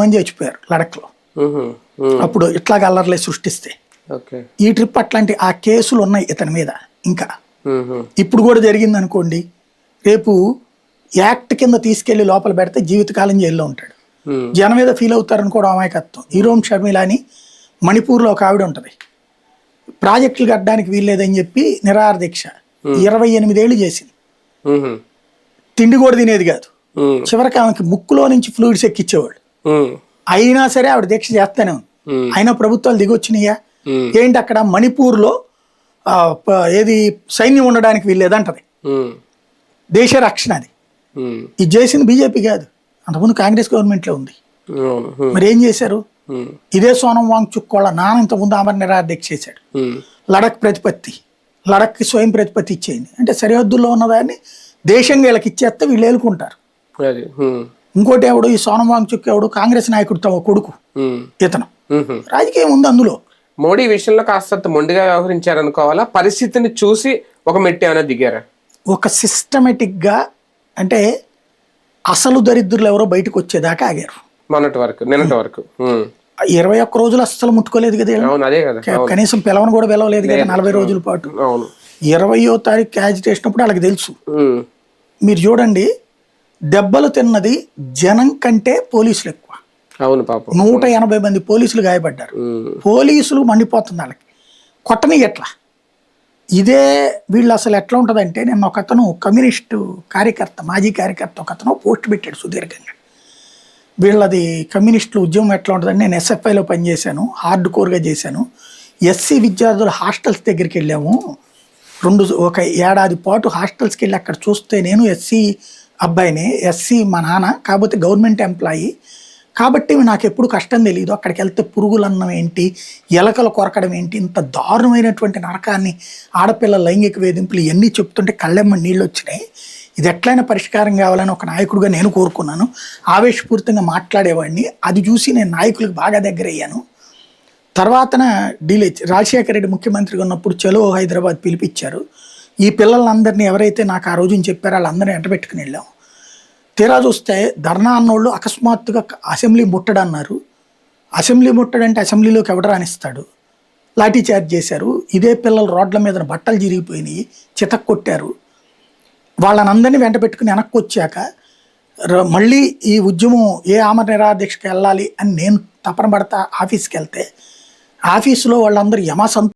మంది చచ్చిపోయారు లడఖ్లో. అప్పుడు ఇట్లాగ అల్లర్లే సృష్టిస్తే ఈ ట్రిప్ అట్లాంటి ఆ కేసులు ఉన్నాయి ఇతని మీద. ఇంకా ఇప్పుడు కూడా జరిగింది అనుకోండి, రేపు యాక్ట్ కింద తీసుకెళ్లి లోపల పెడితే జీవితకాలం జైల్లో ఉంటాడు. జనం మీద ఫీల్ అవుతారని కూడా అమాయకత్వం. ఈరోమ్ షర్మిల అని మణిపూర్లో ఒక ఆవిడ ఉంటుంది, ప్రాజెక్టులు కట్టడానికి వీల్లేదని చెప్పి నిరాహార దీక్ష 28 ఏళ్ళు చేసింది. తిండి కూడా తినేది కాదు. చివరికి ఆమెకి ముక్కులో నుంచి ఫ్లూయిడ్స్ ఎక్కిచ్చేవాళ్ళు. అయినా సరే ఆవిడ దీక్ష చేస్తానే ఉంది. అయినా ప్రభుత్వాలు దిగొచ్చినాయా ఏంటి? అక్కడ మణిపూర్లో ఏది సైన్యం ఉండడానికి వీల్లేదంటది. దేశ రక్షణ అది. ఇది చేసింది బీజేపీ కాదు, అంతకుముందు కాంగ్రెస్ గవర్నమెంట్లో ఉంది. మరి ఏం చేశారు? ఇదే సోనం వాంగ్చుక్ వాళ్ళ నాన్న ఇంతకుముందు ఆమరణ నిరాహార దీక్ష చేశాడు. లడక్ ప్రతిపత్తి, లడక్కి స్వయం ప్రతిపత్తి ఇచ్చేయండి అంటే సరిహద్దుల్లో ఉన్నదాన్ని దేశంగా వీళ్ళకి ఇచ్చేస్తే వీళ్ళు ఏలుకుంటారు. ఇంకోటి ఎవడు, ఈ సోనం వాంగ్చుక్ ఎవడు, కాంగ్రెస్ నాయకుడు కొడుకు. ఇతను రాజకీయం ఉంది అందులో. మోడీ విషయంలో కాస్త మొండిగా వ్యవహరించారనుకోవాలా? పరిస్థితిని చూసి ఒక మెట్టి ఏమైనా దిగారా? ఒక సిస్టమేటిక్ గా, అంటే అసలు దరిద్రులు ఎవరో బయటకు వచ్చేదాకా ఆగారు. నిన్నటి వరకు 21 రోజులు అస్సలు ముట్టుకోలేదు కదా, కనీసం పిలవను కూడా పిలవలేదు కదా 40 రోజుల పాటు. 20వ తారీఖు యాజిటేషన్ అప్పుడు వాళ్ళకి తెలుసు. మీరు చూడండి, దెబ్బలు తిన్నది జనం కంటే పోలీసులు ఎక్కువ. 180 మంది పోలీసులు గాయపడ్డారు. పోలీసులు మండిపోతుంది వాళ్ళకి, కొట్టని ఎట్లా. ఇదే వీళ్ళు అసలు ఎట్లా ఉంటుందంటే, నిన్న ఒకతను కమ్యూనిస్టు కార్యకర్త, మాజీ కార్యకర్త ఒకతను పోస్ట్ పెట్టాడు సుదీర్ఘంగా. వీళ్ళది కమ్యూనిస్టుల ఉద్యమం ఎట్లా ఉంటుందంటే, నేను ఎస్ఎఫ్ఐలో పనిచేశాను, హార్డ్ కోర్గా చేశాను. ఎస్సీ విద్యార్థుల హాస్టల్స్ దగ్గరికి వెళ్ళాము, ఒక ఏడాది పాటు హాస్టల్స్కి వెళ్ళి అక్కడ చూస్తే, నేను ఎస్సీ అబ్బాయిని, ఎస్సీ మా నాన్న, కాకపోతే గవర్నమెంట్ ఎంప్లాయీ కాబట్టి నాకు ఎప్పుడు కష్టం తెలియదు. అక్కడికి వెళ్తే పురుగులు అన్నం ఏంటి, ఎలకలు కొరకడం ఏంటి, ఇంత దారుణమైనటువంటి నరకాన్ని, ఆడపిల్లల లైంగిక వేధింపులు ఇవన్నీ చెప్తుంటే కళ్ళెమ్మ నీళ్ళు వచ్చినాయి. ఇది ఎట్లయినా పరిష్కారం కావాలని ఒక నాయకుడిగా నేను కోరుకున్నాను. ఆవేశపూరితంగా మాట్లాడేవాడిని. అది చూసి నేను నాయకులకు బాగా దగ్గర అయ్యాను. తర్వాతన రాజశేఖర రెడ్డి ముఖ్యమంత్రిగా ఉన్నప్పుడు చలో హైదరాబాద్ పిలిపించారు. ఈ పిల్లలందరినీ ఎవరైతే నాకు ఆ రోజున చెప్పారో వాళ్ళందరినీ ఎంటబెట్టుకుని వెళ్ళాం. తీరా చూస్తే ధర్నా అన్నోళ్ళు అకస్మాత్తుగా అసెంబ్లీ ముట్టడన్నారు. అసెంబ్లీ ముట్టడంటే అసెంబ్లీలోకి ఎవడ రానిస్తాడు. లాఠీ చార్జ్ చేశారు. ఇదే పిల్లలు రోడ్ల మీద బట్టలు చిరిగిపోయినాయి, చితక్ కొట్టారు. వాళ్ళనందరినీ వెంట పెట్టుకుని వెనక్కి వచ్చాక మళ్ళీ ఈ ఉద్యమం ఏ ఆమరణ నిరాహార దీక్షకి వెళ్ళాలి అని నేను తపన పడతా ఆఫీస్కి వెళ్తే, ఆఫీసులో వాళ్ళందరూ